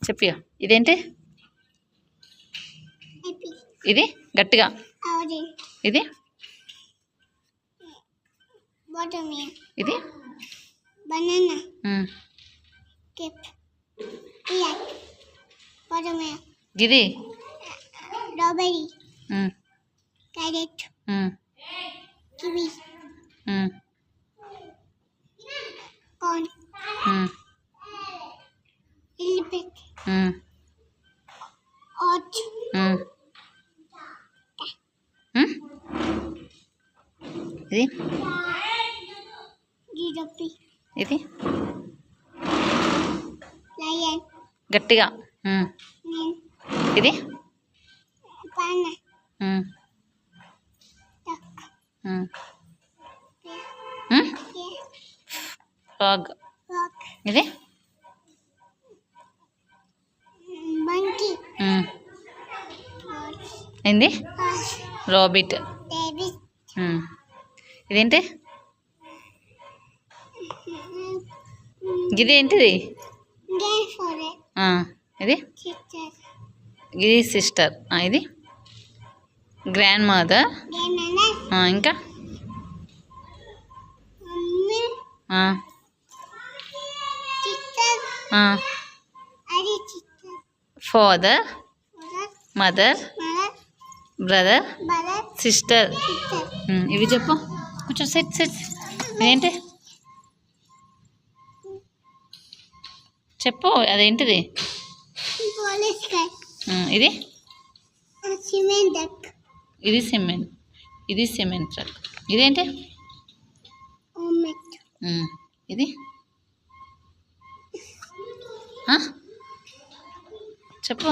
చెప్పియా ఇదేంటి ఇది గట్టిగా ఇది ఇది బనానా ఇది strawberry carrot kiwi corn elephant arch ఇది జిరాఫీ ఇది లయన్ గట్టిగా ఇది పాండా డక్ ఫ్రాగ్ రాక్ ఇది మంకీ ఏంది రాబిట్ డేవిడ్ ఇదేంటి ఇది ఏంటిది ఇది ఇది సిస్టర్ ఇది గ్రాండ్ మదర్ ఇంకా ఫాదర్ మదర్ బ్రదర్ సిస్టర్ ఇవి చెప్పు కొంచెం సెట్ సెట్ ఇదేంటి చెప్పు అదేంటిది ఇది ఇది సిమెంట్ ఇది సిమెంట్ ట్రక్ ఇదేంటి ఇది చెప్పు